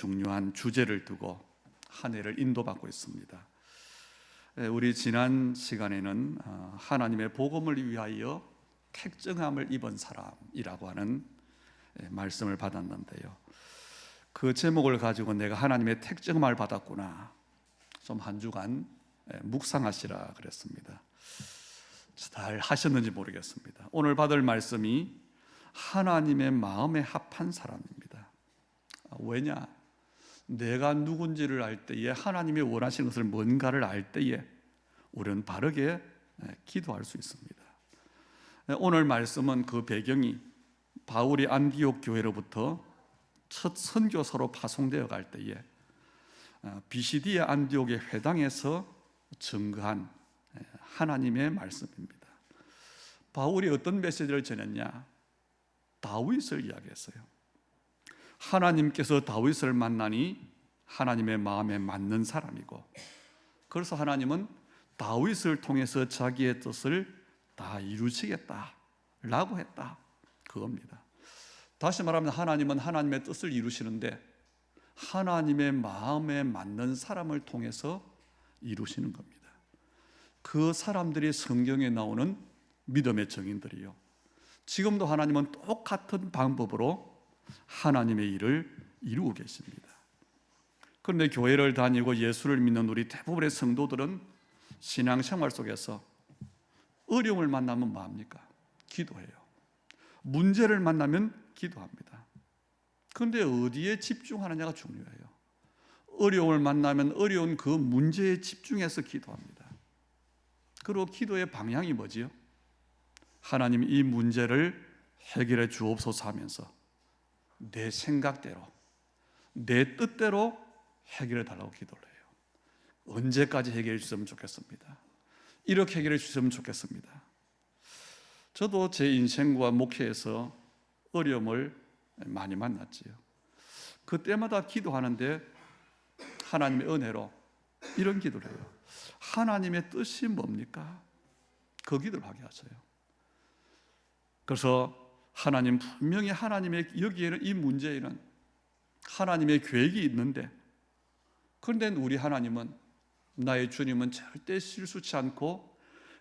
중요한 주제를 두고 한 해를 인도받고 있습니다. 우리 지난 시간에는 하나님의 복음을 위하여 택정함을 입은 사람이라고 하는 말씀을 받았는데요, 그 제목을 가지고 내가 하나님의 택정함을 받았구나, 좀 한 주간 묵상하시라 그랬습니다. 잘 하셨는지 모르겠습니다. 오늘 받을 말씀이 하나님의 마음에 합한 사람입니다. 왜냐? 내가 누군지를 알 때에, 하나님이 원하시는 것을 뭔가를 알 때에 우리는 바르게 기도할 수 있습니다. 오늘 말씀은 그 배경이 바울이 안디옥 교회로부터 첫 선교사로 파송되어 갈 때에 비시디아 안디옥의 회당에서 증거한 하나님의 말씀입니다. 바울이 어떤 메시지를 전했냐? 다윗을 이야기했어요. 하나님께서 다윗을 만나니 하나님의 마음에 맞는 사람이고, 그래서 하나님은 다윗을 통해서 자기의 뜻을 다 이루시겠다라고 했다, 그겁니다. 다시 말하면 하나님은 하나님의 뜻을 이루시는데 하나님의 마음에 맞는 사람을 통해서 이루시는 겁니다. 그 사람들이 성경에 나오는 믿음의 증인들이요, 지금도 하나님은 똑같은 방법으로 하나님의 일을 이루고 계십니다. 그런데 교회를 다니고 예수를 믿는 우리 대부분의 성도들은 신앙생활 속에서 어려움을 만나면 뭐합니까? 기도해요. 문제를 만나면 기도합니다. 그런데 어디에 집중하느냐가 중요해요. 어려움을 만나면 어려운 그 문제에 집중해서 기도합니다. 그리고 기도의 방향이 뭐지요? 하나님, 이 문제를 해결해 주옵소서 하면서 내 생각대로, 내 뜻대로 해결해 달라고 기도를 해요. 언제까지 해결해 주셨으면 좋겠습니다. 이렇게 해결해 주셨으면 좋겠습니다. 저도 제 인생과 목회에서 어려움을 많이 만났지요. 그때마다 기도하는데 하나님의 은혜로 이런 기도를 해요. 하나님의 뜻이 뭡니까? 그 기도를 하게 하세요. 그래서 하나님, 분명히 하나님의, 여기에는, 이 문제에는 하나님의 계획이 있는데, 그런데 우리 하나님은, 나의 주님은 절대 실수치 않고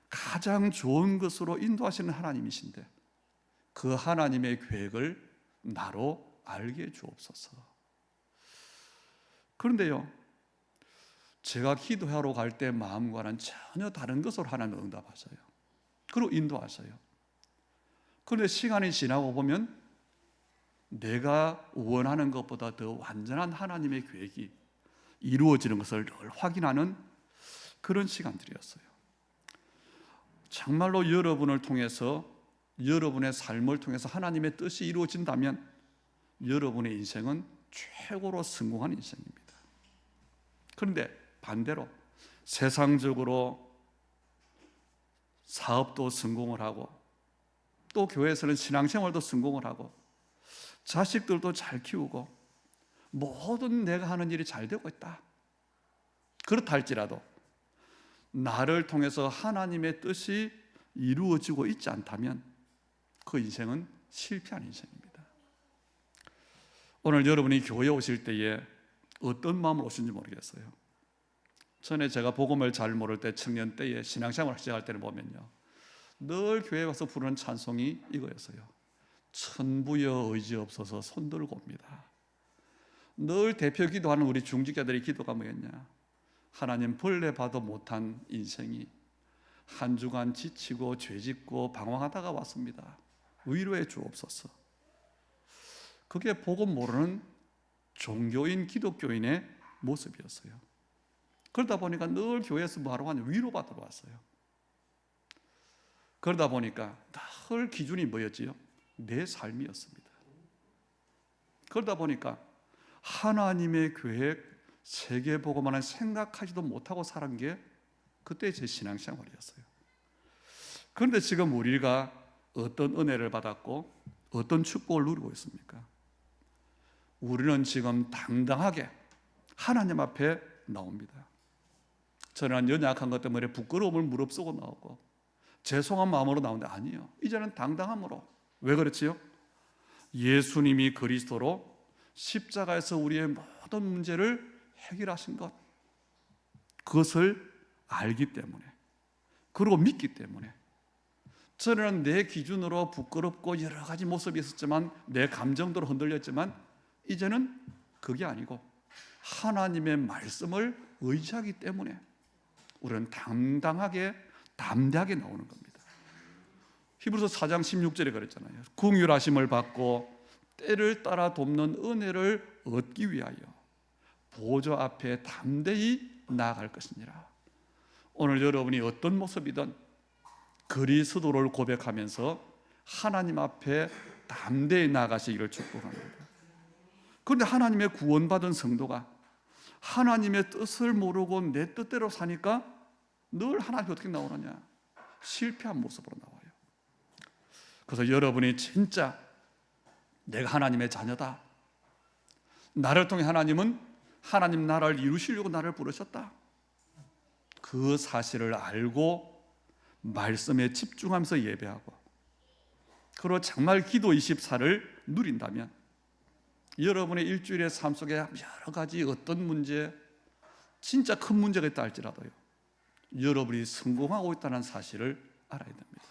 가장 좋은 것으로 인도하시는 하나님이신데 그 하나님의 계획을 나로 알게 해 주옵소서. 그런데요, 제가 기도하러 갈 때 마음과는 전혀 다른 것으로 하나님 응답하셔요. 그리고 인도하셔요. 그런데 시간이 지나고 보면 내가 원하는 것보다 더 완전한 하나님의 계획이 이루어지는 것을 늘 확인하는 그런 시간들이었어요. 정말로 여러분을 통해서, 여러분의 삶을 통해서 하나님의 뜻이 이루어진다면 여러분의 인생은 최고로 성공한 인생입니다. 그런데 반대로 세상적으로 사업도 성공을 하고, 또 교회에서는 신앙생활도 성공을 하고, 자식들도 잘 키우고, 모든 내가 하는 일이 잘 되고 있다. 그렇다 할지라도 나를 통해서 하나님의 뜻이 이루어지고 있지 않다면 그 인생은 실패한 인생입니다. 오늘 여러분이 교회에 오실 때에 어떤 마음으로 오신지 모르겠어요. 전에 제가 복음을 잘 모를 때, 청년 때에 신앙생활을 시작할 때를 보면요, 늘 교회에 와서 부르는 찬송이 이거였어요. 천부여 의지없어서 손들고 옵니다. 늘 대표 기도하는 우리 중직자들의 기도가 뭐였냐? 하나님, 벌레 봐도 못한 인생이 한 주간 지치고 죄짓고 방황하다가 왔습니다. 위로해 주옵소서. 그게 복음 모르는 종교인, 기독교인의 모습이었어요. 그러다 보니까 늘 교회에서 뭐하러 하냐? 위로받으러 왔어요. 그러다 보니까 늘 기준이 뭐였지요? 내 삶이었습니다. 그러다 보니까 하나님의 계획, 세계복음만은 생각하지도 못하고 살은 게 그때 제 신앙생활이었어요. 그런데 지금 우리가 어떤 은혜를 받았고 어떤 축복을 누리고 있습니까? 우리는 지금 당당하게 하나님 앞에 나옵니다. 저는 연약한 것 때문에 부끄러움을 무릅쓰고 나오고 죄송한 마음으로 나오는데, 아니에요. 이제는 당당함으로. 왜 그렇지요? 예수님이 그리스도로 십자가에서 우리의 모든 문제를 해결하신 것, 그것을 알기 때문에, 그리고 믿기 때문에 저는 내 기준으로 부끄럽고 여러 가지 모습이 있었지만, 내 감정대로 흔들렸지만, 이제는 그게 아니고 하나님의 말씀을 의지하기 때문에 우리는 담대하게 나오는 겁니다. 히브리서 4장 16절에 그랬잖아요. 긍휼하심을 받고 때를 따라 돕는 은혜를 얻기 위하여 보좌 앞에 담대히 나아갈 것이니라. 오늘 여러분이 어떤 모습이든 그리스도를 고백하면서 하나님 앞에 담대히 나아가시기를 축복합니다. 그런데 하나님의 구원받은 성도가 하나님의 뜻을 모르고 내 뜻대로 사니까 늘 하나님이 어떻게 나오느냐? 실패한 모습으로 나와요. 그래서 여러분이 진짜 내가 하나님의 자녀다, 나를 통해 하나님은 하나님 나라를 이루시려고 나를 부르셨다, 그 사실을 알고 말씀에 집중하면서 예배하고, 그리고 정말 기도 24를 누린다면 여러분의 일주일의 삶 속에 여러 가지 어떤 문제, 진짜 큰 문제가 있다 할지라도요, 여러분이 성공하고 있다는 사실을 알아야 됩니다.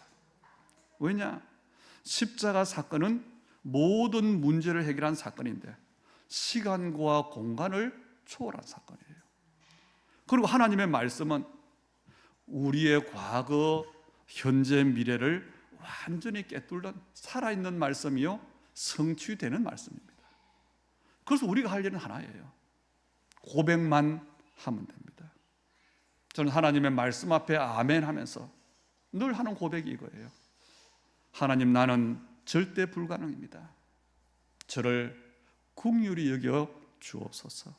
왜냐? 십자가 사건은 모든 문제를 해결한 사건인데 시간과 공간을 초월한 사건이에요. 그리고 하나님의 말씀은 우리의 과거, 현재, 미래를 완전히 꿰뚫는 살아있는 말씀이요, 성취되는 말씀입니다. 그래서 우리가 할 일은 하나예요. 고백만 하면 됩니다. 저는 하나님의 말씀 앞에 아멘 하면서 늘 하는 고백이 이거예요. 하나님, 나는 절대 불가능입니다. 저를 긍휼히 여겨 주옵소서.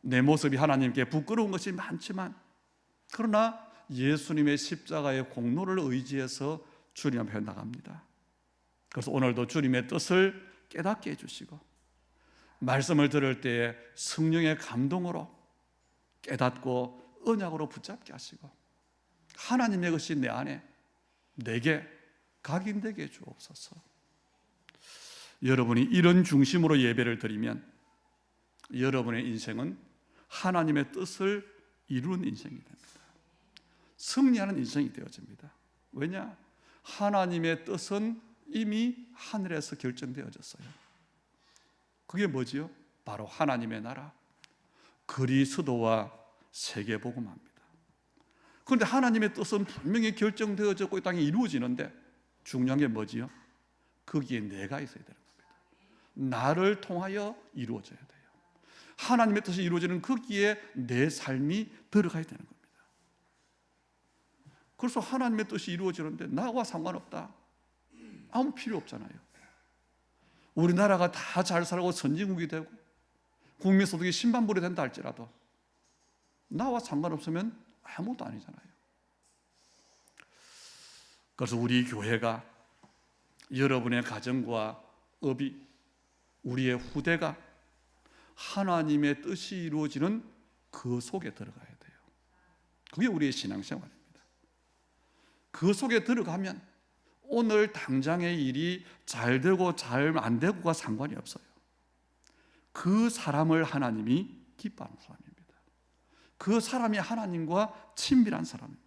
내 모습이 하나님께 부끄러운 것이 많지만, 그러나 예수님의 십자가의 공로를 의지해서 주님 앞에 나갑니다. 그래서 오늘도 주님의 뜻을 깨닫게 해주시고, 말씀을 들을 때에 성령의 감동으로 깨닫고 언약으로 붙잡게 하시고, 하나님의 것이 내 안에 내게 각인되게 주옵소서. 여러분이 이런 중심으로 예배를 드리면 여러분의 인생은 하나님의 뜻을 이루는 인생이 됩니다. 승리하는 인생이 되어집니다. 왜냐? 하나님의 뜻은 이미 하늘에서 결정되어졌어요. 그게 뭐지요? 바로 하나님의 나라, 그리스도와 세계복음화입니다. 그런데 하나님의 뜻은 분명히 결정되어졌고 이 땅에 이루어지는데 중요한 게 뭐지요? 거기에 내가 있어야 되는 겁니다. 나를 통하여 이루어져야 돼요. 하나님의 뜻이 이루어지는 거기에 내 삶이 들어가야 되는 겁니다. 그래서 하나님의 뜻이 이루어지는데 나와 상관없다, 아무 필요 없잖아요. 우리나라가 다 잘 살고 선진국이 되고 국민소득이 신반불이 된다 할지라도 나와 상관없으면 아무것도 아니잖아요. 그래서 우리 교회가, 여러분의 가정과 업이, 우리의 후대가 하나님의 뜻이 이루어지는 그 속에 들어가야 돼요. 그게 우리의 신앙생활입니다. 그 속에 들어가면 오늘 당장의 일이 잘 되고 잘 안 되고가 상관이 없어요. 그 사람을 하나님이 기뻐하는 사람입니다. 그 사람이 하나님과 친밀한 사람입니다.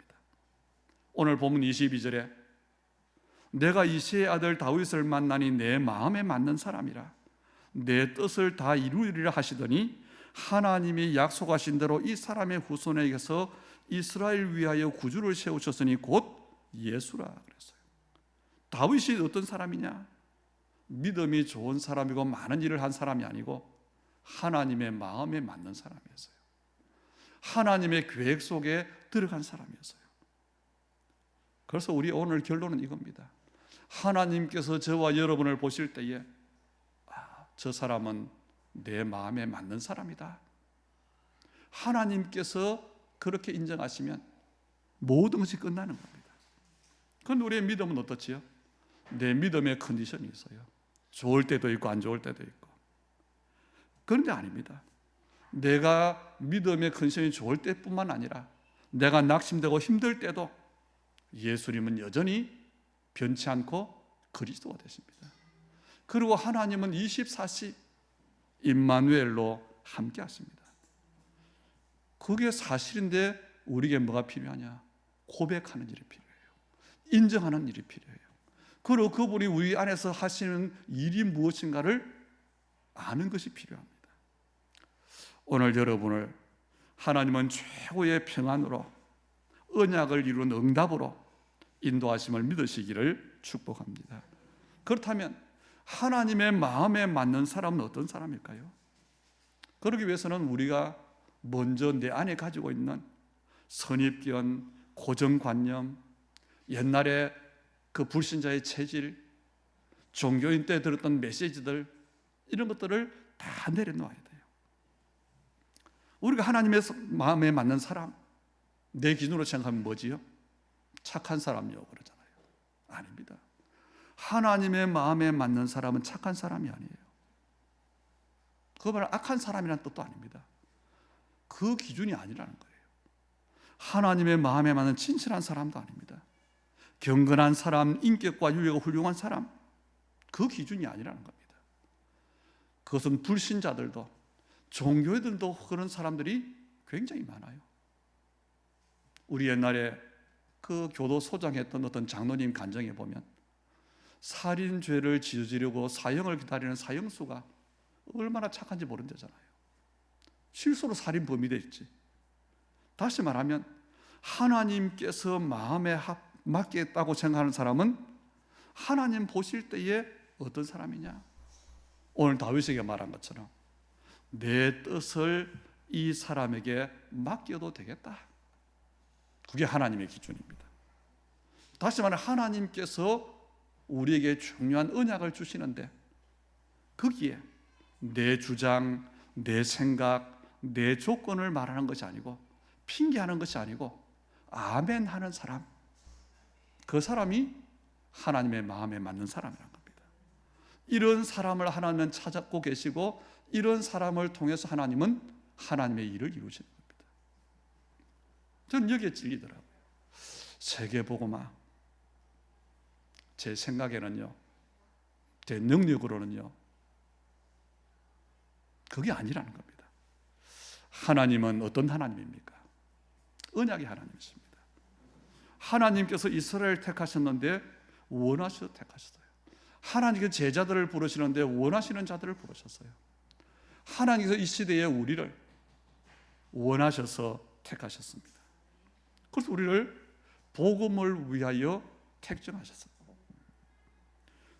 오늘 본문 22절에 내가 이새의 아들 다윗을 만나니 내 마음에 맞는 사람이라 내 뜻을 다 이루리라 하시더니 하나님이 약속하신 대로 이 사람의 후손에게서 이스라엘 위하여 구주를 세우셨으니 곧 예수라 그랬어요. 다윗이 어떤 사람이냐? 믿음이 좋은 사람이고 많은 일을 한 사람이 아니고 하나님의 마음에 맞는 사람이었어요. 하나님의 계획 속에 들어간 사람이었어요. 그래서 우리 오늘 결론은 이겁니다. 하나님께서 저와 여러분을 보실 때에 저 사람은 내 마음에 맞는 사람이다, 하나님께서 그렇게 인정하시면 모든 것이 끝나는 겁니다. 그런데 우리의 믿음은 어떻지요? 내 믿음의 컨디션이 있어요. 좋을 때도 있고 안 좋을 때도 있고. 그런데 아닙니다. 내가 믿음의 컨디션이 좋을 때뿐만 아니라 내가 낙심되고 힘들 때도 예수님은 여전히 변치 않고 그리스도가 되십니다. 그리고 하나님은 24시 임마누엘로 함께 하십니다. 그게 사실인데 우리에게 뭐가 필요하냐? 고백하는 일이 필요해요. 인정하는 일이 필요해요. 그리고 그분이 우리 안에서 하시는 일이 무엇인가를 아는 것이 필요합니다. 오늘 여러분을 하나님은 최고의 평안으로, 언약을 이룬 응답으로 인도하심을 믿으시기를 축복합니다. 그렇다면 하나님의 마음에 맞는 사람은 어떤 사람일까요? 그러기 위해서는 우리가 먼저 내 안에 가지고 있는 선입견, 고정관념, 옛날에 그 불신자의 체질, 종교인 때 들었던 메시지들, 이런 것들을 다 내려놓아야 돼요. 우리가 하나님의 마음에 맞는 사람, 내 기준으로 생각하면 뭐지요? 착한 사람이요 그러잖아요. 아닙니다. 하나님의 마음에 맞는 사람은 착한 사람이 아니에요. 그 말은 악한 사람이라는 뜻도 아닙니다. 그 기준이 아니라는 거예요. 하나님의 마음에 맞는 진실한 사람도 아닙니다. 경건한 사람, 인격과 윤리가 훌륭한 사람, 그 기준이 아니라는 겁니다. 그것은 불신자들도, 종교인들도 그런 사람들이 굉장히 많아요. 우리 옛날에 그 교도 소장했던 어떤 장로님 간정에 보면 살인죄를 저지르고 사형을 기다리는 사형수가 얼마나 착한지 모른다잖아요. 실수로 살인범이 됐지. 다시 말하면 하나님께서 마음에 맞겠다고 생각하는 사람은 하나님 보실 때에 어떤 사람이냐? 오늘 다윗에게 말한 것처럼 내 뜻을 이 사람에게 맡겨도 되겠다. 그게 하나님의 기준입니다. 다시 말하면 하나님께서 우리에게 중요한 언약을 주시는데 거기에 내 주장, 내 생각, 내 조건을 말하는 것이 아니고, 핑계하는 것이 아니고 아멘 하는 사람, 그 사람이 하나님의 마음에 맞는 사람이란 겁니다. 이런 사람을 하나님은 찾고 계시고, 이런 사람을 통해서 하나님은 하나님의 일을 이루시는 겁니다. 저는 여기에 찔리더라고요. 세계복음화, 제 생각에는요, 제 능력으로는요, 그게 아니라는 겁니다. 하나님은 어떤 하나님입니까? 언약의 하나님이십니다. 하나님께서 이스라엘 택하셨는데 원하셔서 택하셨어요. 하나님께서 제자들을 부르시는데 원하시는 자들을 부르셨어요. 하나님께서 이 시대에 우리를 원하셔서 택하셨습니다. 그래서 우리를 복음을 위하여 택정하셨어요.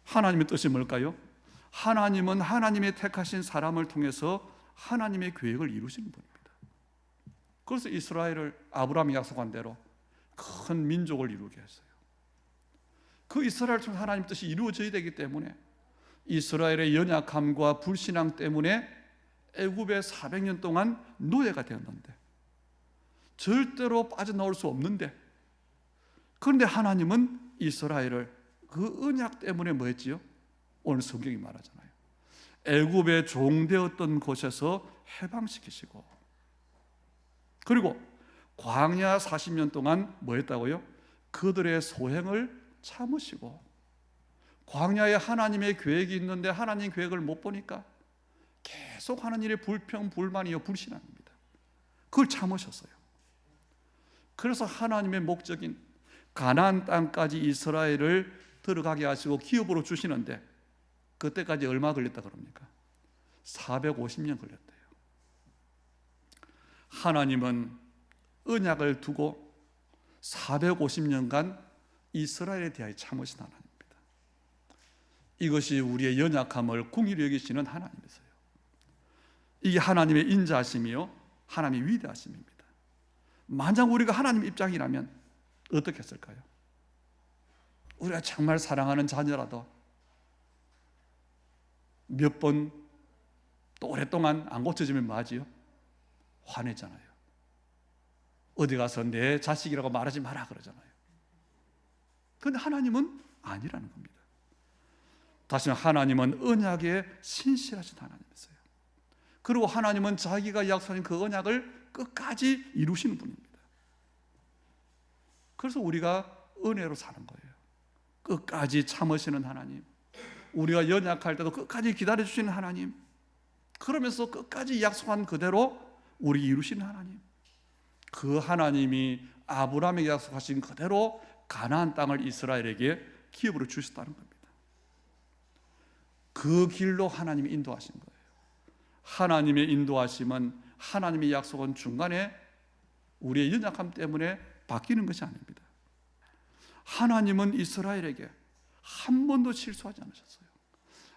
하나님의 뜻이 뭘까요? 하나님은 하나님의 택하신 사람을 통해서 하나님의 계획을 이루시는 분입니다. 그래서 이스라엘을 아브라함이 약속한 대로 큰 민족을 이루게 했어요. 그 이스라엘 통해서 하나님 뜻이 이루어져야 되기 때문에 이스라엘의 연약함과 불신앙 때문에 애굽에 400년 동안 노예가 되었는데, 절대로 빠져나올 수 없는데, 그런데 하나님은 이스라엘을 그 언약 때문에 뭐 했지요? 오늘 성경이 말하잖아요. 애굽의 종되었던 곳에서 해방시키시고, 그리고 광야 40년 동안 뭐 했다고요? 그들의 소행을 참으시고, 광야에 하나님의 계획이 있는데 하나님 계획을 못 보니까 계속 하는 일이 불평, 불만이요, 불신앙입니다. 그걸 참으셨어요. 그래서 하나님의 목적인 가나안 땅까지 이스라엘을 들어가게 하시고 기업으로 주시는데, 그때까지 얼마 걸렸다 그럽니까? 450년 걸렸대요. 하나님은 언약을 두고 450년간 이스라엘에 대하여 참으신 하나님입니다. 이것이 우리의 연약함을 긍휼히 여기시는 하나님이세요. 이게 하나님의 인자하심이요, 하나님의 위대하심입니다. 만약 우리가 하나님 입장이라면 어떻게 했을까요? 우리가 정말 사랑하는 자녀라도 몇 번 또 오랫동안 안 고쳐지면 뭐 하지요? 화내잖아요. 어디 가서 내 자식이라고 말하지 마라 그러잖아요. 그런데 하나님은 아니라는 겁니다. 다시 하나님은 언약에 신실하신 하나님이세요. 그리고 하나님은 자기가 약속한 그 언약을 끝까지 이루시는 분입니다. 그래서 우리가 은혜로 사는 거예요. 끝까지 참으시는 하나님, 우리가 연약할 때도 끝까지 기다려주시는 하나님, 그러면서 끝까지 약속한 그대로 우리 이루신 하나님, 그 하나님이 아브라함에게 약속하신 그대로 가나안 땅을 이스라엘에게 기업으로 주셨다는 겁니다. 그 길로 하나님이 인도하신 거예요. 하나님의 인도하심은, 하나님의 약속은 중간에 우리의 연약함 때문에 바뀌는 것이 아닙니다. 하나님은 이스라엘에게 한 번도 실수하지 않으셨어요.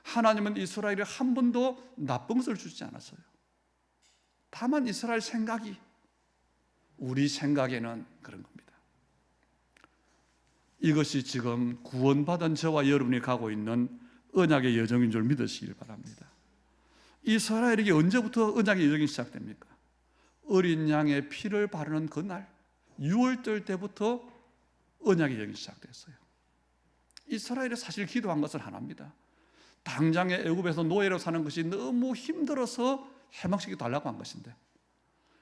하나님은 이스라엘에 한 번도 나쁜 것을 주지 않았어요. 다만 이스라엘 생각이, 우리 생각에는 그런 겁니다. 이것이 지금 구원받은 저와 여러분이 가고 있는 언약의 여정인 줄 믿으시길 바랍니다. 이스라엘에게 언제부터 언약의 여정이 시작됩니까? 어린 양의 피를 바르는 그날, 6월절 때부터 언약의 여정이 시작됐어요. 이스라엘이 사실 기도한 것은 하나입니다. 당장에 애굽에서 노예로 사는 것이 너무 힘들어서 해방시켜 달라고 한 것인데,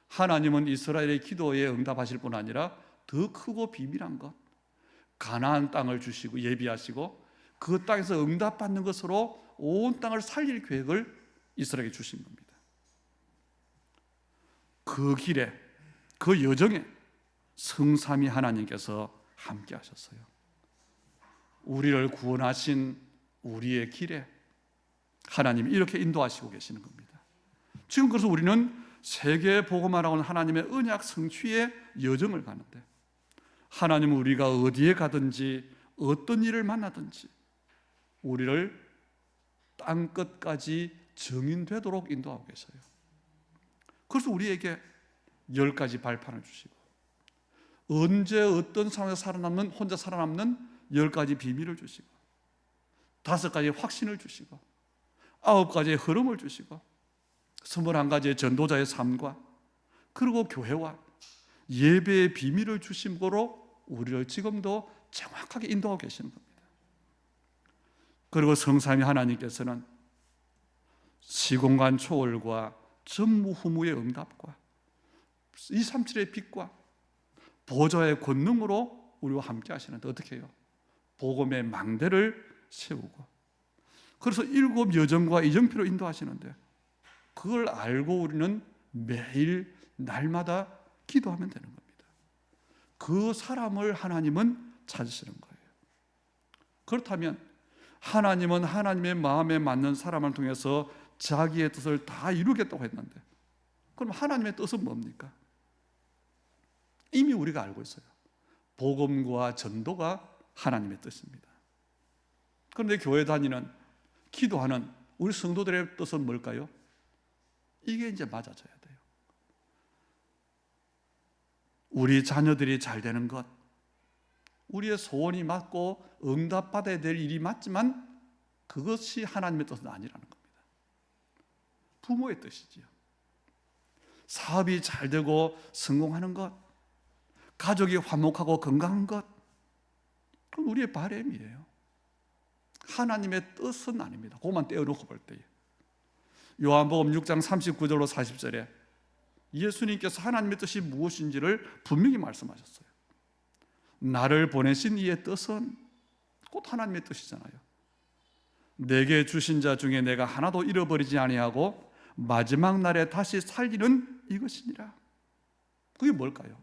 하나님은 이스라엘의 기도에 응답하실 뿐 아니라 더 크고 비밀한 것, 가나안 땅을 주시고 예비하시고 그 땅에서 응답받는 것으로 온 땅을 살릴 계획을 이스라엘에게 주신 겁니다. 그 길에, 그 여정에 성삼위 하나님께서 함께 하셨어요. 우리를 구원하신 우리의 길에 하나님이 이렇게 인도하시고 계시는 겁니다. 지금 그래서 우리는 세계 복음화라고 하는 하나님의 언약 성취의 여정을 가는데, 하나님은 우리가 어디에 가든지 어떤 일을 만나든지 우리를 땅끝까지 정인되도록 인도하고 계세요. 그래서 우리에게 10가지 발판을 주시고, 언제 어떤 상황에서 살아남는, 혼자 살아남는 10가지 비밀을 주시고, 5가지 확신을 주시고, 9가지의 흐름을 주시고, 21가지의 전도자의 삶과, 그리고 교회와 예배의 비밀을 주심으로 우리를 지금도 정확하게 인도하고 계시는 겁니다. 그리고 성삼위 하나님께서는 시공간 초월과 전무후무의 응답과 237의 빛과 보좌의 권능으로 우리와 함께 하시는데, 어떻게 해요? 복음의 망대를 세우고, 그래서 7 여정과 이정표로 인도하시는데, 그걸 알고 우리는 매일 날마다 기도하면 되는 겁니다. 그 사람을 하나님은 찾으시는 거예요. 그렇다면 하나님은 하나님의 마음에 맞는 사람을 통해서 자기의 뜻을 다 이루겠다고 했는데, 그럼 하나님의 뜻은 뭡니까? 이미 우리가 알고 있어요. 복음과 전도가 하나님의 뜻입니다. 그런데 교회 다니는, 기도하는 우리 성도들의 뜻은 뭘까요? 이게 이제 맞아져야 돼요. 우리 자녀들이 잘 되는 것, 우리의 소원이 맞고 응답받아야 될 일이 맞지만 그것이 하나님의 뜻은 아니라는 겁니다. 부모의 뜻이지요. 사업이 잘 되고 성공하는 것, 가족이 화목하고 건강한 것, 그건 우리의 바람이에요. 하나님의 뜻은 아닙니다. 그것만 떼어놓고 볼 때에. 요한복음 6장 39절로 40절에 예수님께서 하나님의 뜻이 무엇인지를 분명히 말씀하셨어요. 나를 보내신 이의 뜻은 곧 하나님의 뜻이잖아요. 내게 주신 자 중에 내가 하나도 잃어버리지 아니하고 마지막 날에 다시 살리는 이것이니라. 그게 뭘까요?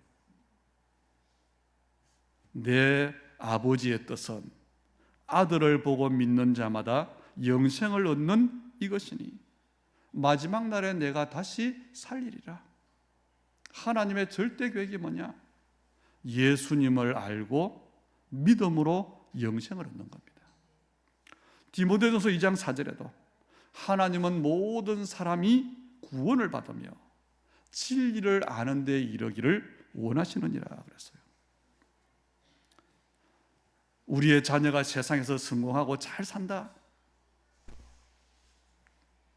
내 아버지의 뜻은 아들을 보고 믿는 자마다 영생을 얻는 이것이니 마지막 날에 내가 다시 살리리라. 하나님의 절대 계획이 뭐냐? 예수님을 알고 믿음으로 영생을 얻는 겁니다. 디모데전서 2장 4절에도 하나님은 모든 사람이 구원을 받으며 진리를 아는 데 이르기를 원하시느니라 그랬어요. 우리의 자녀가 세상에서 성공하고 잘 산다.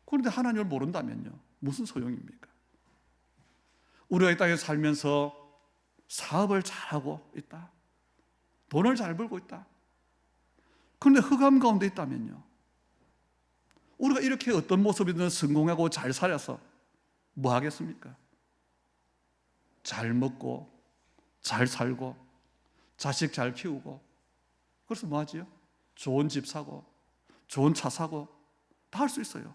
그런데 하나님을 모른다면요, 무슨 소용입니까? 우리가 이 땅에 살면서 사업을 잘하고 있다, 돈을 잘 벌고 있다. 그런데 흑암 가운데 있다면요, 우리가 이렇게 어떤 모습이든 성공하고 잘 살아서 뭐 하겠습니까? 잘 먹고 잘 살고 자식 잘 키우고, 그래서 뭐 하지요? 좋은 집 사고 좋은 차 사고 다 할 수 있어요.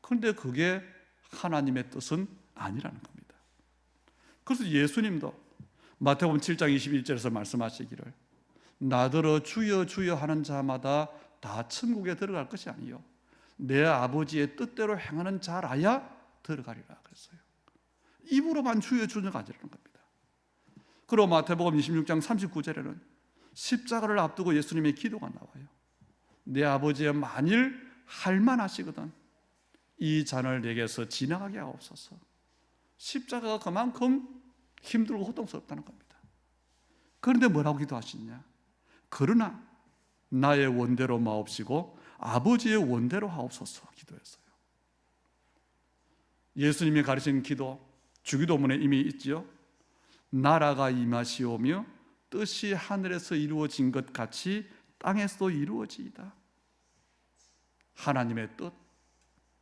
그런데 그게 하나님의 뜻은 아니라는 겁니다. 그래서 예수님도 마태복음 7장 21절에서 말씀하시기를 나더러 주여 주여 하는 자마다 다 천국에 들어갈 것이 아니요 내 아버지의 뜻대로 행하는 자라야 들어가리라 그랬어요. 입으로만 주여 주여가 아니라는 겁니다. 그리고 마태복음 26장 39절에는 십자가를 앞두고 예수님의 기도가 나와요. 내 아버지의 만일 할만하시거든 이 잔을 내게서 지나가게 하옵소서. 십자가가 그만큼 힘들고 고통스럽다는 겁니다. 그런데 뭐라고 기도하시냐? 그러나 나의 원대로 마옵시고 아버지의 원대로 하옵소서 기도했어요. 예수님이 가르친 기도 주기도문에 이미 있지요. 나라가 임하시오며 뜻이 하늘에서 이루어진 것 같이 땅에서도 이루어지이다. 하나님의 뜻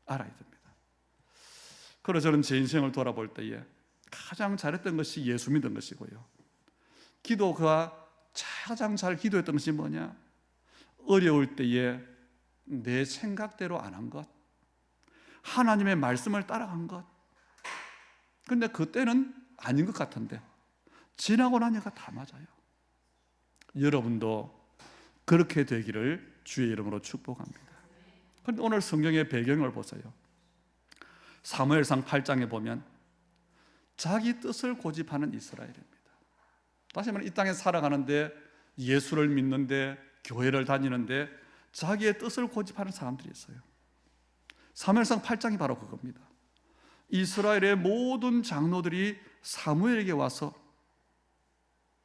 알아야 됩니다. 그래서 저는 제 인생을 돌아볼 때에 가장 잘했던 것이 예수 믿은 것이고요. 기도가 가장 잘 기도했던 것이 뭐냐? 어려울 때에 내 생각대로 안 한 것, 하나님의 말씀을 따라간 것. 그런데 그때는 아닌 것 같은데 지나고 나니까 다 맞아요. 여러분도 그렇게 되기를 주의 이름으로 축복합니다. 그런데 오늘 성경의 배경을 보세요. 사무엘상 8장에 보면 자기 뜻을 고집하는 이스라엘입니다. 다시 말하면 이 땅에 살아가는데 예수를 믿는데 교회를 다니는데 자기의 뜻을 고집하는 사람들이 있어요. 사무엘상 8장이 바로 그겁니다. 이스라엘의 모든 장로들이 사무엘에게 와서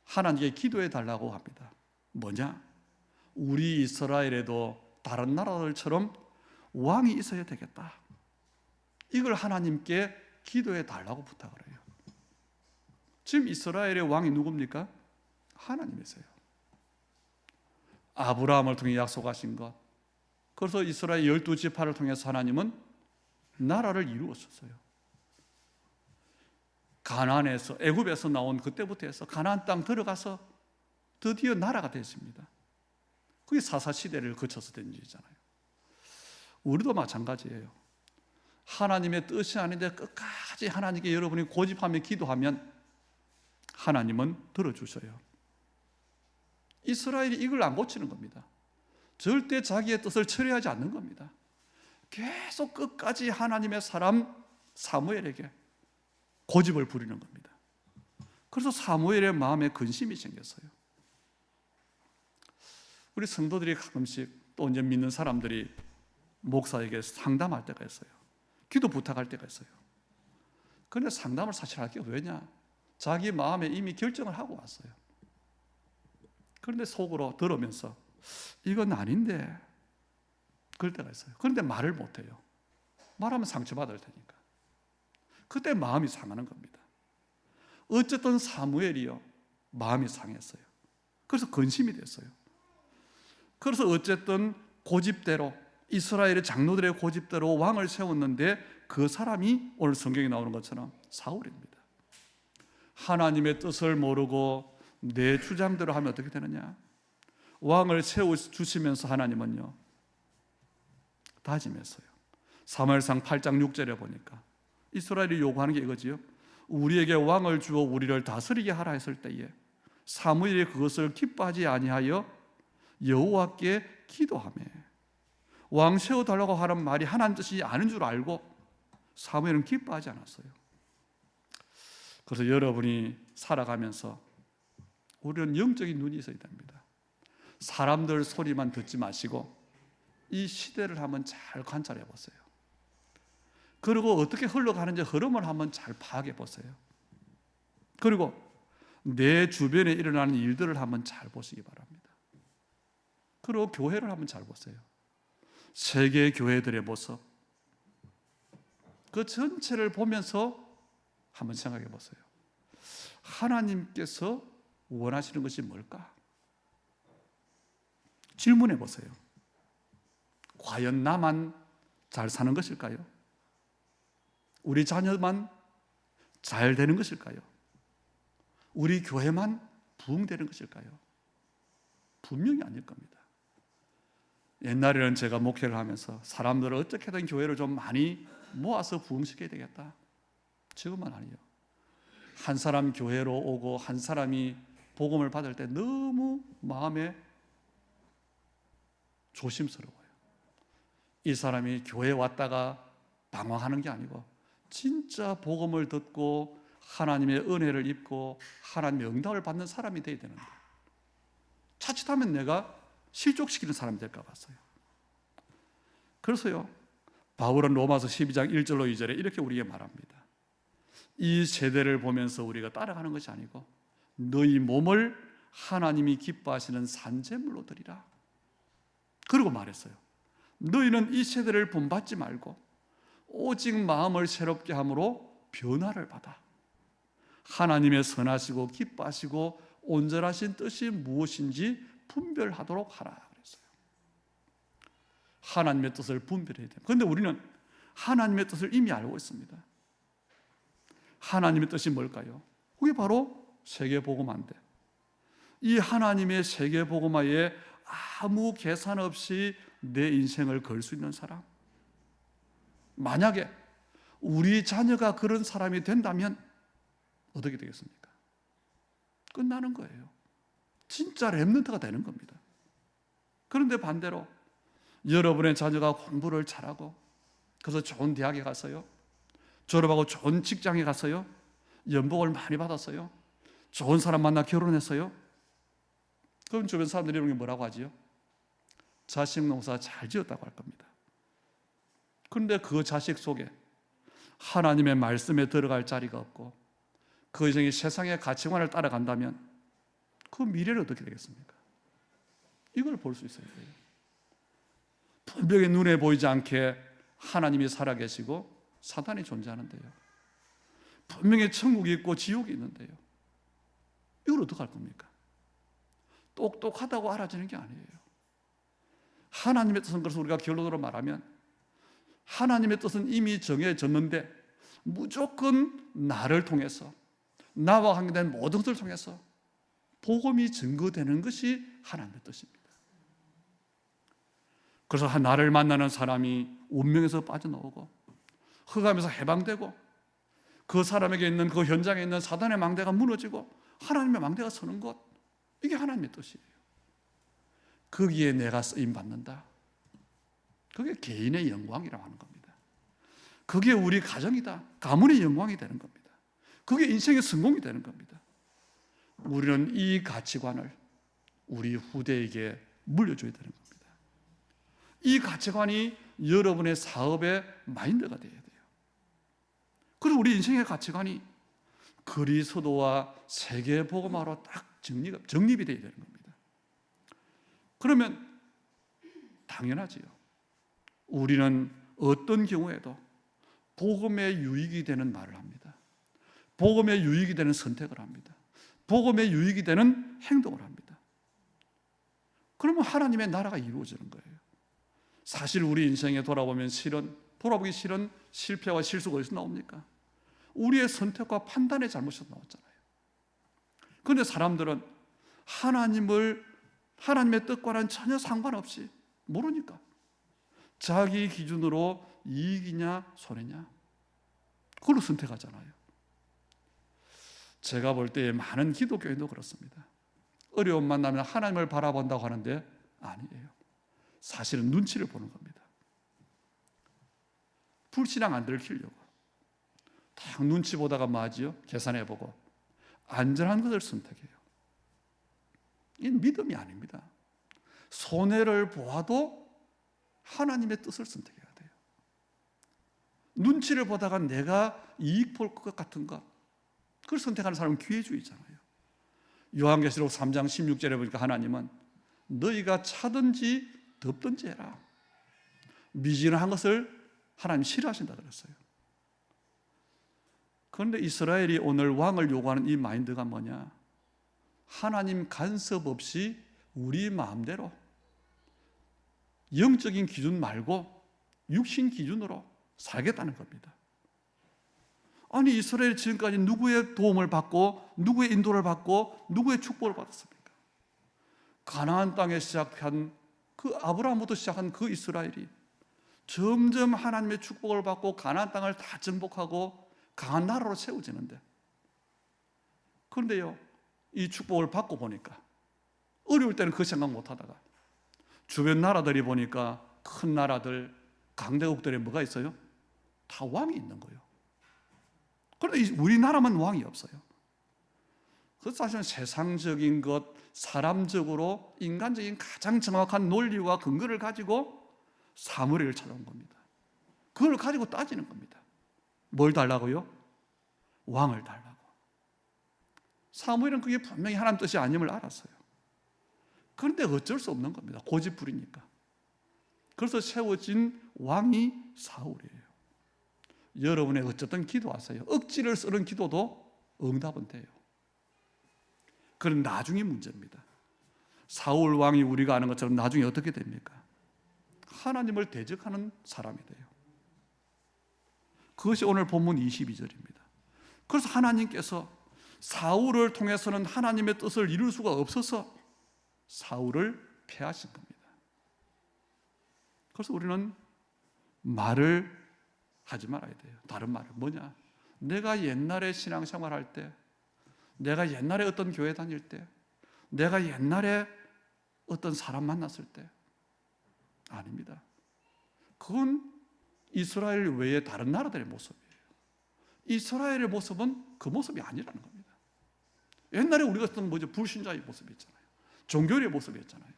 하나님께 기도해 달라고 합니다. 뭐냐? 우리 이스라엘에도 다른 나라들처럼 왕이 있어야 되겠다. 이걸 하나님께 기도해 달라고 부탁을 해요. 지금 이스라엘의 왕이 누굽니까? 하나님이세요. 아브라함을 통해 약속하신 것. 그래서 이스라엘 12지파를 통해서 하나님은 나라를 이루었었어요. 가나안에서 애굽에서 나온 그때부터 해서 가나안 땅 들어가서 드디어 나라가 됐습니다. 그게 사사 시대를 거쳐서 된 일이잖아요. 우리도 마찬가지예요. 하나님의 뜻이 아닌데 끝까지 하나님께 여러분이 고집하며 기도하면 하나님은 들어주셔요. 이스라엘이 이걸 안 고치는 겁니다. 절대 자기의 뜻을 처리하지 않는 겁니다. 계속 끝까지 하나님의 사람 사무엘에게 고집을 부리는 겁니다. 그래서 사무엘의 마음에 근심이 생겼어요. 우리 성도들이 가끔씩 또 이제 믿는 사람들이 목사에게 상담할 때가 있어요. 기도 부탁할 때가 있어요. 그런데 상담을 사실 할 게 왜냐? 자기 마음에 이미 결정을 하고 왔어요. 그런데 속으로 들으면서 이건 아닌데 그럴 때가 있어요. 그런데 말을 못해요. 말하면 상처받을 테니까. 그때 마음이 상하는 겁니다. 어쨌든 사무엘이요 마음이 상했어요. 그래서 근심이 됐어요. 그래서 어쨌든 고집대로 이스라엘의 장로들의 고집대로 왕을 세웠는데 그 사람이 오늘 성경에 나오는 것처럼 사울입니다. 하나님의 뜻을 모르고 내 주장대로 하면 어떻게 되느냐? 왕을 세워주시면서 하나님은요 다짐했어요. 사무엘상 8장 6절에 보니까 이스라엘이 요구하는 게 이거지요. 우리에게 왕을 주어 우리를 다스리게 하라 했을 때에 사무엘이 그것을 기뻐하지 아니하여 여호와께 기도하며 왕 세워달라고 하는 말이 하나님 뜻이 아닌 줄 알고 사무엘은 기뻐하지 않았어요. 그래서 여러분이 살아가면서 우리는 영적인 눈이 있어야 됩니다. 사람들 소리만 듣지 마시고 이 시대를 한번 잘 관찰해 보세요. 그리고 어떻게 흘러가는지 흐름을 한번 잘 파악해 보세요. 그리고 내 주변에 일어나는 일들을 한번 잘 보시기 바랍니다. 그리고 교회를 한번 잘 보세요. 세계 교회들의 모습, 그 전체를 보면서 한번 생각해 보세요. 하나님께서 원하시는 것이 뭘까? 질문해 보세요. 과연 나만 잘 사는 것일까요? 우리 자녀만 잘 되는 것일까요? 우리 교회만 부흥되는 것일까요? 분명히 아닐 겁니다. 옛날에는 제가 목회를 하면서 사람들을 어떻게든 교회를 좀 많이 모아서 부흥시켜야 되겠다. 지금은 아니에요. 한 사람 교회로 오고 한 사람이 복음을 받을 때 너무 마음에 조심스러워요. 이 사람이 교회에 왔다가 방황하는 게 아니고 진짜 복음을 듣고 하나님의 은혜를 입고 하나님의 응답을 받는 사람이 돼야 되는데, 자칫하면 내가 실족시키는 사람이 될까 봤어요. 그래서요, 바울은 로마서 12장 1절로 2절에 이렇게 우리에게 말합니다. 이 세대를 보면서 우리가 따라가는 것이 아니고 너희 몸을 하나님이 기뻐하시는 산제물로 드리라. 그리고 말했어요. 너희는 이 세대를 본받지 말고 오직 마음을 새롭게 함으로 변화를 받아 하나님의 선하시고 기뻐하시고 온전하신 뜻이 무엇인지 분별하도록 하라 그랬어요. 하나님의 뜻을 분별해야 돼요. 그런데 우리는 하나님의 뜻을 이미 알고 있습니다. 하나님의 뜻이 뭘까요? 그게 바로 세계복음화인데, 이 하나님의 세계복음화에 아무 계산 없이 내 인생을 걸 수 있는 사람, 만약에 우리 자녀가 그런 사람이 된다면 어떻게 되겠습니까? 끝나는 거예요. 진짜 렘넌트가 되는 겁니다. 그런데 반대로 여러분의 자녀가 공부를 잘하고 그래서 좋은 대학에 가서요, 졸업하고 좋은 직장에 가서요, 연봉을 많이 받았어요, 좋은 사람 만나 결혼했어요. 그럼 주변 사람들이 이런 게 뭐라고 하지요? 자식 농사 잘 지었다고 할 겁니다. 그런데 그 자식 속에 하나님의 말씀에 들어갈 자리가 없고 그 이상의 세상의 가치관을 따라간다면 그 미래는 어떻게 되겠습니까? 이걸 볼 수 있어야 돼요. 분명히 눈에 보이지 않게 하나님이 살아계시고 사탄이 존재하는데요, 분명히 천국이 있고 지옥이 있는데요, 이걸 어떻게 할 겁니까? 똑똑하다고 알아지는 게 아니에요. 하나님의 뜻은, 그래서 우리가 결론으로 말하면 하나님의 뜻은 이미 정해졌는데 무조건 나를 통해서, 나와 관계된 모든 것을 통해서 복음이 증거되는 것이 하나님의 뜻입니다. 그래서 나를 만나는 사람이 운명에서 빠져나오고 흑암에서 해방되고 그 사람에게 있는 그 현장에 있는 사단의 망대가 무너지고 하나님의 망대가 서는 것, 이게 하나님의 뜻이에요. 거기에 내가 쓰임받는다. 그게 개인의 영광이라고 하는 겁니다. 그게 우리 가정이다, 가문의 영광이 되는 겁니다. 그게 인생의 성공이 되는 겁니다. 우리는 이 가치관을 우리 후대에게 물려줘야 되는 겁니다. 이 가치관이 여러분의 사업의 마인드가 되어야 돼요. 그리고 우리 인생의 가치관이 그리스도와 세계복음화로 딱 정립이 되어야 되는 겁니다. 그러면 당연하지요. 우리는 어떤 경우에도 복음의 유익이 되는 말을 합니다. 복음의 유익이 되는 선택을 합니다. 복음의 유익이 되는 행동을 합니다. 그러면 하나님의 나라가 이루어지는 거예요. 사실 우리 인생에 돌아보기 싫은 실패와 실수가 어디서 나옵니까? 우리의 선택과 판단의 잘못에서 나왔잖아요. 그런데 사람들은 하나님의 뜻과는 전혀 상관없이 모르니까 자기 기준으로 이익이냐 손해냐 그걸로 선택하잖아요. 제가 볼 때 많은 기독교인도 그렇습니다. 어려움 만나면 하나님을 바라본다고 하는데 아니에요. 사실은 눈치를 보는 겁니다. 불신앙 안 들키려고 딱 눈치 보다가 뭐하지요? 계산해보고 안전한 것을 선택해요. 이건 믿음이 아닙니다. 손해를 보아도 하나님의 뜻을 선택해야 돼요. 눈치를 보다가 내가 이익 볼 것 같은 것, 그걸 선택하는 사람은 기회주의잖아요. 요한계시록 3장 16절에 보니까 하나님은 너희가 차든지 덮든지 해라. 미진한 것을 하나님 싫어하신다 그랬어요. 그런데 이스라엘이 오늘 왕을 요구하는 이 마인드가 뭐냐? 하나님 간섭 없이 우리 마음대로 영적인 기준 말고 육신 기준으로 살겠다는 겁니다. 아니 이스라엘이 지금까지 누구의 도움을 받고 누구의 인도를 받고 누구의 축복을 받았습니까? 가나안 땅에 시작한 그 아브라함부터 시작한 그 이스라엘이 점점 하나님의 축복을 받고 가나안 땅을 다 정복하고 강한 나라로 세워지는데, 그런데요, 이 축복을 받고 보니까 어려울 때는 그 생각 못 하다가 주변 나라들이 보니까 큰 나라들, 강대국들에 뭐가 있어요? 다 왕이 있는 거예요. 그런데 우리나라만 왕이 없어요. 그래서 사실은 세상적인 것, 사람적으로 인간적인 가장 정확한 논리와 근거를 가지고 사무엘을 찾아온 겁니다. 그걸 가지고 따지는 겁니다. 뭘 달라고요? 왕을 달라고. 사무엘은 그게 분명히 하나님 뜻이 아님을 알았어요. 그런데 어쩔 수 없는 겁니다. 고집부리니까. 그래서 세워진 왕이 사울이에요. 여러분의 어쨌든 기도하세요. 억지를 쓰는 기도도 응답은 돼요. 그건 나중에 문제입니다. 사울 왕이 우리가 아는 것처럼 나중에 어떻게 됩니까? 하나님을 대적하는 사람이 돼요. 그것이 오늘 본문 22절입니다. 그래서 하나님께서 사울을 통해서는 하나님의 뜻을 이룰 수가 없어서 사울을 패하신 겁니다. 그래서 우리는 말을 하지 말아야 돼요. 다른 말을. 뭐냐? 내가 옛날에 신앙생활 할 때, 내가 옛날에 어떤 교회 다닐 때, 내가 옛날에 어떤 사람 만났을 때, 아닙니다. 그건 이스라엘 외의 다른 나라들의 모습이에요. 이스라엘의 모습은 그 모습이 아니라는 겁니다. 옛날에 우리가 쓰던 불신자의 모습이 있잖아요. 종교의 모습이었잖아요.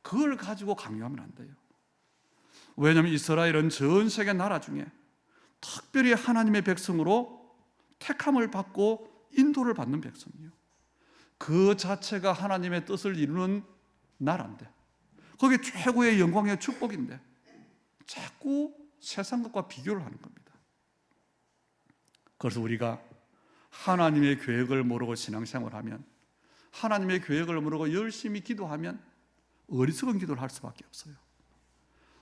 그걸 가지고 강요하면 안 돼요. 왜냐하면 이스라엘은 전 세계 나라 중에 특별히 하나님의 백성으로 택함을 받고 인도를 받는 백성이에요. 그 자체가 하나님의 뜻을 이루는 나라인데, 그게 최고의 영광의 축복인데 자꾸 세상 것과 비교를 하는 겁니다. 그래서 우리가 하나님의 계획을 모르고 신앙생활하면, 하나님의 계획을 모르고 열심히 기도하면 어리석은 기도를 할 수밖에 없어요.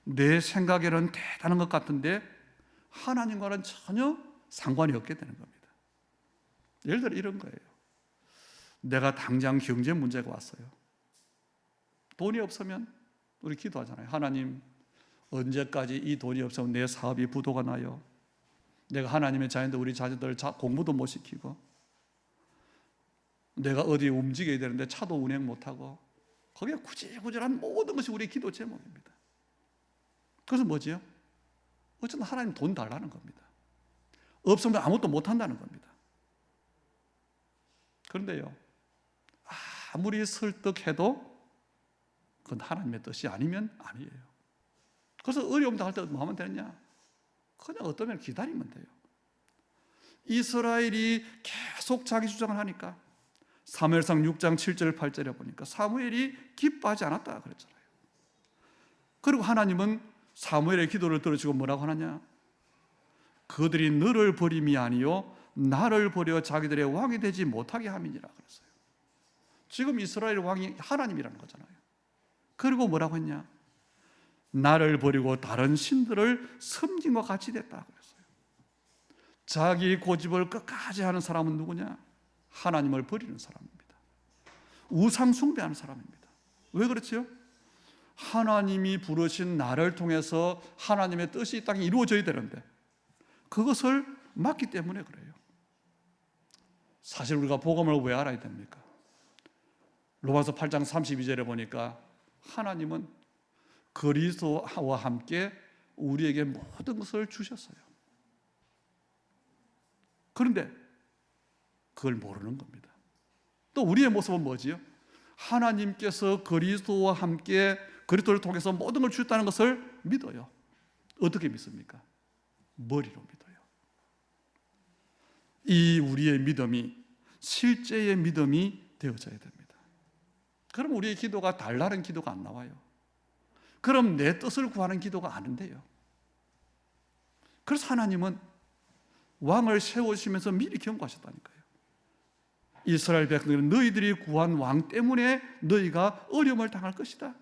내 생각에는 대단한 것 같은데 하나님과는 전혀 상관이 없게 되는 겁니다. 예를 들어 이런 거예요. 내가 당장 경제 문제가 왔어요. 돈이 없으면 우리 기도하잖아요. 하나님, 언제까지 이 돈이 없으면 내 사업이 부도가 나요? 내가 하나님의 자녀인데 우리 자녀들 공부도 못 시키고, 내가 어디 움직여야 되는데 차도 운행 못하고, 거기에 구질구질한 모든 것이 우리의 기도 제목입니다. 그래서 뭐지요? 어쨌든 하나님 돈 달라는 겁니다. 없으면 아무것도 못한다는 겁니다. 그런데요, 아무리 설득해도 그건 하나님의 뜻이 아니면 아니에요. 그래서 어려움 당할 때 뭐 하면 되느냐? 그냥 어떤 면 기다리면 돼요. 이스라엘이 계속 자기 주장을 하니까 사무엘상 6장 7절 8절에 보니까 사무엘이 기뻐하지 않았다 그랬잖아요. 그리고 하나님은 사무엘의 기도를 들으시고 뭐라고 하느냐? 그들이 너를 버림이 아니요 나를 버려 자기들의 왕이 되지 못하게 함이니라 그랬어요. 지금 이스라엘 왕이 하나님이라는 거잖아요. 그리고 뭐라고 했냐? 나를 버리고 다른 신들을 섬긴 것 같이 됐다 그랬어요. 자기 고집을 끝까지 하는 사람은 누구냐? 하나님을 버리는 사람입니다. 우상 숭배하는 사람입니다. 왜 그렇지요? 하나님이 부르신 나를 통해서 하나님의 뜻이 이 땅에 이루어져야 되는데 그것을 막기 때문에 그래요. 사실 우리가 복음을 왜 알아야 됩니까? 로마서 8장 32절에 보니까 하나님은 그리스도와 함께 우리에게 모든 것을 주셨어요. 그런데 그걸 모르는 겁니다. 또 우리의 모습은 뭐지요? 하나님께서 그리스도와 함께 그리스도를 통해서 모든 걸 주셨다는 것을 믿어요. 어떻게 믿습니까? 머리로 믿어요. 이 우리의 믿음이 실제의 믿음이 되어져야 됩니다. 그럼 우리의 기도가 달라는 기도가 안 나와요. 그럼 내 뜻을 구하는 기도가 아닌데요. 그래서 하나님은 왕을 세우시면서 미리 경고하셨다니까요. 이스라엘 백성들은 너희들이 구한 왕 때문에 너희가 어려움을 당할 것이다.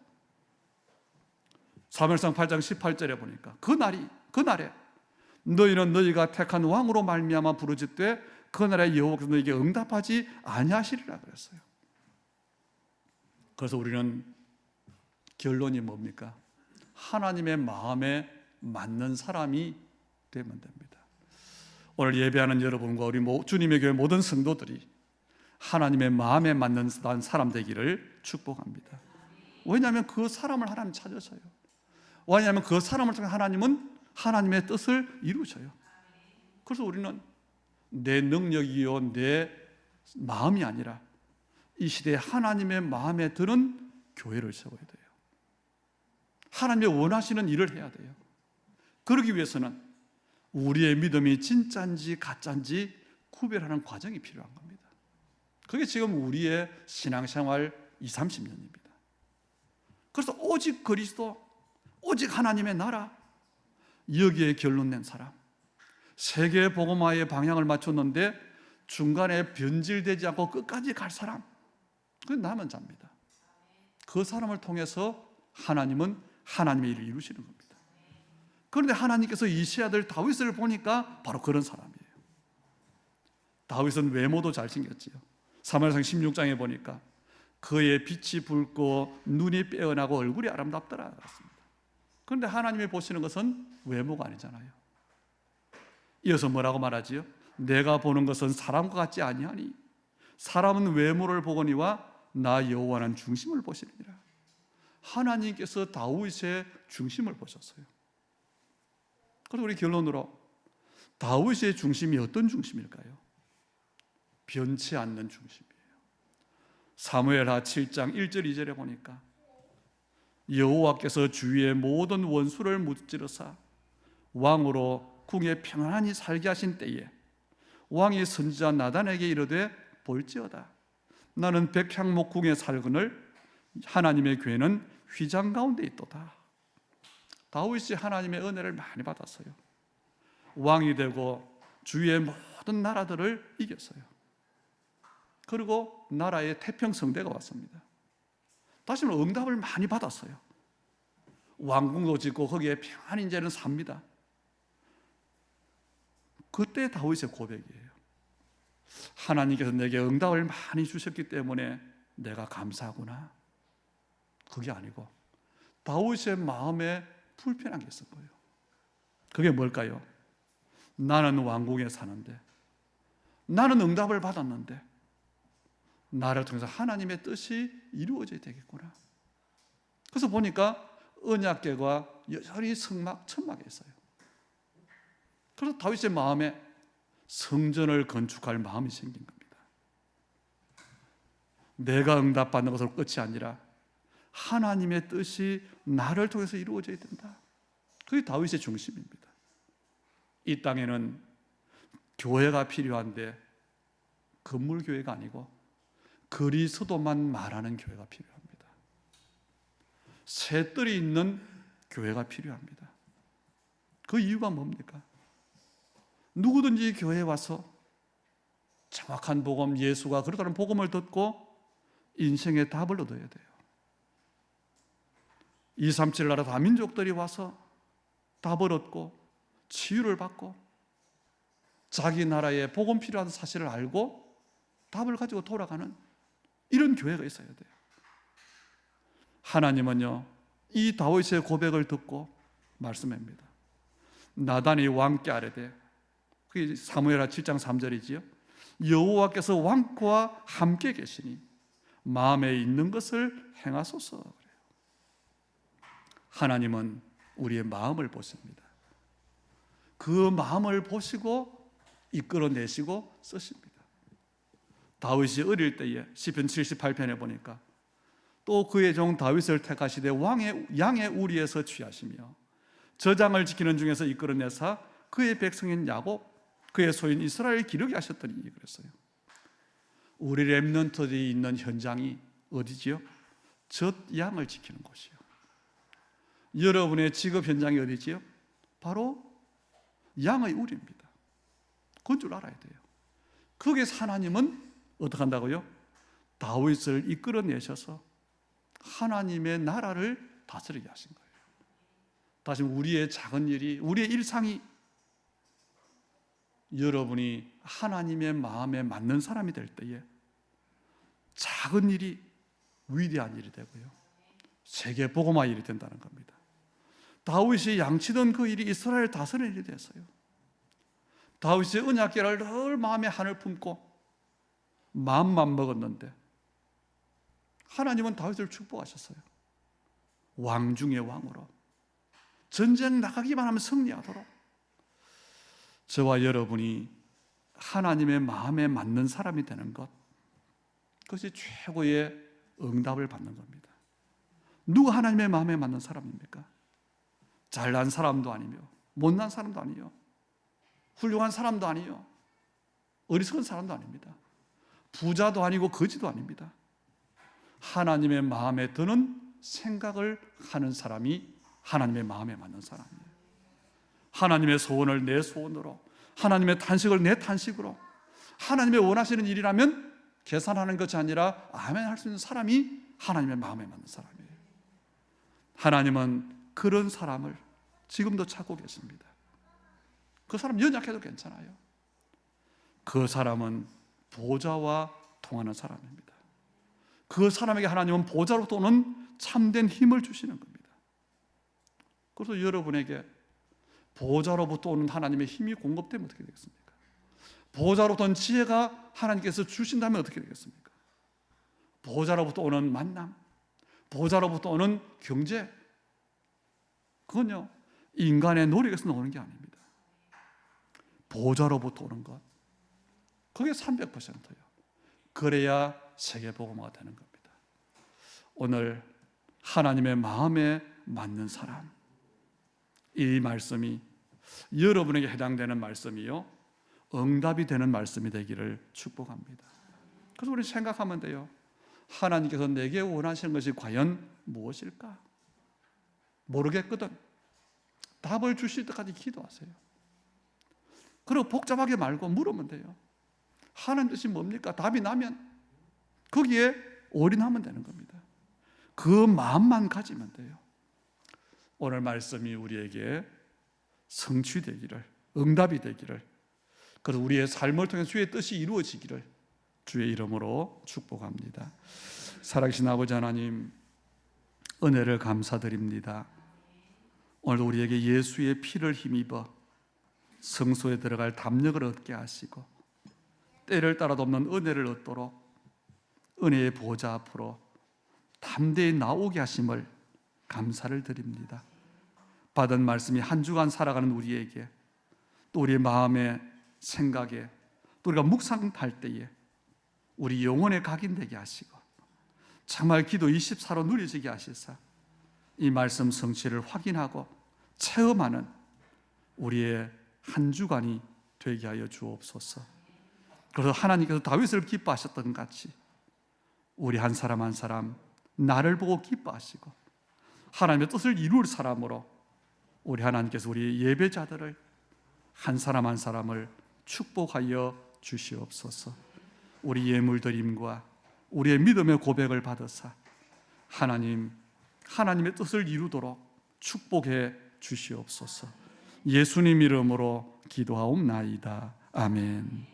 사무엘상 8장 18절에 보니까 그날에 너희는 너희가 택한 왕으로 말미암아 부르짖되 그날에 여호와께서 너희에게 응답하지 아니하시리라 그랬어요. 그래서 우리는 결론이 뭡니까? 하나님의 마음에 맞는 사람이 되면 됩니다. 오늘 예배하는 여러분과 우리 주님의 교회 모든 성도들이 하나님의 마음에 맞는 사람 되기를 축복합니다. 왜냐하면 그 사람을 하나님 찾으셔요. 왜냐하면 그 사람을 통해 하나님은 하나님의 뜻을 이루셔요. 그래서 우리는 내 능력이요 내 마음이 아니라 이 시대에 하나님의 마음에 드는 교회를 세워야 돼요. 하나님의 원하시는 일을 해야 돼요. 그러기 위해서는 우리의 믿음이 진짜인지 가짜인지 구별하는 과정이 필요한 겁니다. 그게 지금 우리의 신앙생활 20, 30년입니다. 그래서 오직 그리스도, 오직 하나님의 나라, 여기에 결론 낸 사람, 세계 복음화의 방향을 맞췄는데 중간에 변질되지 않고 끝까지 갈 사람, 그건 남은 자입니다. 그 사람을 통해서 하나님은 하나님의 일을 이루시는 겁니다. 그런데 하나님께서 이시의 아들 다윗을 보니까 바로 그런 사람이에요. 다윗은 외모도 잘생겼지요. 사무엘상 16장에 보니까 그의 빛이 붉고 눈이 빼어나고 얼굴이 아름답더라 그랬습니다. 그런데 하나님이 보시는 것은 외모가 아니잖아요. 이어서 뭐라고 말하지요? 내가 보는 것은 사람과 같지 아니하니 사람은 외모를 보거니와 나 여호와는 중심을 보시느니라. 하나님께서 다윗의 중심을 보셨어요. 그래서 우리 결론으로 다윗의 중심이 어떤 중심일까요? 변치 않는 중심이에요. 사무엘하 7장 1절 2절에 보니까 여호와께서 주위의 모든 원수를 무찌르사 왕으로 궁에 평안히 살게 하신 때에 왕이 선지자 나단에게 이르되 볼지어다 나는 백향목 궁에 살거늘 하나님의 교회는 휘장 가운데 있도다. 다윗이 하나님의 은혜를 많이 받았어요. 왕이 되고 주위의 모든 나라들을 이겼어요. 그리고 나라에 태평성대가 왔습니다. 다시 말해 응답을 많이 받았어요. 왕궁도 짓고 거기에 평안히 이제는 삽니다. 그때 다윗의 고백이에요. 하나님께서 내게 응답을 많이 주셨기 때문에 내가 감사하구나. 그게 아니고 다윗의 마음에 불편한 게 있을 거예요. 그게 뭘까요? 나는 왕궁에 사는데, 나는 응답을 받았는데 나를 통해서 하나님의 뜻이 이루어져야 되겠구나. 그래서 보니까 언약궤가 여전히 천막에 있어요. 그래서 다윗의 마음에 성전을 건축할 마음이 생긴 겁니다. 내가 응답받는 것으로 끝이 아니라 하나님의 뜻이 나를 통해서 이루어져야 된다. 그게 다윗의 중심입니다. 이 땅에는 교회가 필요한데 건물 교회가 아니고 그리스도만 말하는 교회가 필요합니다. 새 뜰이 있는 교회가 필요합니다. 그 이유가 뭡니까? 누구든지 교회에 와서 정확한 복음, 예수가 그렇다는 복음을 듣고 인생의 답을 얻어야 돼요. 237 나라 다민족들이 와서 답을 얻고 치유를 받고 자기 나라에 복음 필요한 사실을 알고 답을 가지고 돌아가는 이런 교회가 있어야 돼요. 하나님은요, 이 다윗의 고백을 듣고 말씀합니다. 나단이 왕께 아뢰되, 그게 사무엘하 7장 3절이지요. 여호와께서 왕과 함께 계시니 마음에 있는 것을 행하소서. 그래요. 하나님은 우리의 마음을 보십니다. 그 마음을 보시고 이끌어내시고 쓰십니다. 다윗이 어릴 때에 시편 78편에 보니까 또 그의 종 다윗을 택하시되 양의 우리에서 취하시며 저장을 지키는 중에서 이끌어내사 그의 백성인 야곱 그의 소인 이스라엘 기르게 하셨더니 그랬어요. 우리 렘넌트들이 있는 현장이 어디지요? 젖 양을 지키는 곳이요. 여러분의 직업 현장이 어디지요? 바로 양의 우리입니다. 그건 줄 알아야 돼요. 거기서 하나님은 어떻게 한다고요? 다윗을 이끌어내셔서 하나님의 나라를 다스리게 하신 거예요. 다시 우리의 작은 일이, 우리의 일상이 여러분이 하나님의 마음에 맞는 사람이 될 때에 작은 일이 위대한 일이 되고요, 세계 복음화 일이 된다는 겁니다. 다윗이 양치던 그 일이 이스라엘 다스리는 일이 됐어요. 다윗이 언약궤를 늘 마음에 한을 품고 마음만 먹었는데 하나님은 다윗을 축복하셨어요. 왕 중의 왕으로, 전쟁 나가기만 하면 승리하도록. 저와 여러분이 하나님의 마음에 맞는 사람이 되는 것, 그것이 최고의 응답을 받는 겁니다. 누가 하나님의 마음에 맞는 사람입니까? 잘난 사람도 아니며 못난 사람도 아니요, 훌륭한 사람도 아니요, 어리석은 사람도 아닙니다. 부자도 아니고 거지도 아닙니다. 하나님의 마음에 드는 생각을 하는 사람이 하나님의 마음에 맞는 사람이에요. 하나님의 소원을 내 소원으로, 하나님의 탄식을 내 탄식으로, 하나님의 원하시는 일이라면 계산하는 것이 아니라 아멘 할 수 있는 사람이 하나님의 마음에 맞는 사람이에요. 하나님은 그런 사람을 지금도 찾고 계십니다. 그 사람 연약해도 괜찮아요. 그 사람은 보좌와 통하는 사람입니다. 그 사람에게 하나님은 보좌로부터 오는 참된 힘을 주시는 겁니다. 그래서 여러분에게 보좌로부터 오는 하나님의 힘이 공급되면 어떻게 되겠습니까? 보좌로부터 오는 지혜가 하나님께서 주신다면 어떻게 되겠습니까? 보좌로부터 오는 만남, 보좌로부터 오는 경제, 그건요 인간의 노력에서 나오는 게 아닙니다. 보좌로부터 오는 것, 그게 300%예요. 그래야 세계복음화가 되는 겁니다. 오늘 하나님의 마음에 맞는 사람, 이 말씀이 여러분에게 해당되는 말씀이요, 응답이 되는 말씀이 되기를 축복합니다. 그래서 우리 생각하면 돼요. 하나님께서 내게 원하시는 것이 과연 무엇일까? 모르겠거든. 답을 주실 때까지 기도하세요. 그리고 복잡하게 말고 물으면 돼요. 하나님 뜻이 뭡니까? 답이 나면 거기에 올인하면 되는 겁니다. 그 마음만 가지면 돼요. 오늘 말씀이 우리에게 성취되기를, 응답이 되기를, 그래서 우리의 삶을 통해 주의 뜻이 이루어지기를 주의 이름으로 축복합니다. 살아계신 아버지 하나님, 은혜를 감사드립니다. 오늘 우리에게 예수의 피를 힘입어 성소에 들어갈 담력을 얻게 하시고 때를 따라 돕는 은혜를 얻도록 은혜의 보좌 앞으로 담대히 나오게 하심을 감사를 드립니다. 받은 말씀이 한 주간 살아가는 우리에게, 또 우리의 마음에, 생각에, 또 우리가 묵상할 때에 우리 영혼에 각인되게 하시고 정말 기도 24로 누려지게 하시사 이 말씀 성취를 확인하고 체험하는 우리의 한 주간이 되게 하여 주옵소서. 그래서 하나님께서 다윗을 기뻐하셨던 같이 우리 한 사람 한 사람 나를 보고 기뻐하시고 하나님의 뜻을 이룰 사람으로 우리 하나님께서 우리 예배자들을 한 사람 한 사람을 축복하여 주시옵소서. 우리 예물드림과 우리의 믿음의 고백을 받으사 하나님의 뜻을 이루도록 축복해 주시옵소서. 예수님 이름으로 기도하옵나이다. 아멘.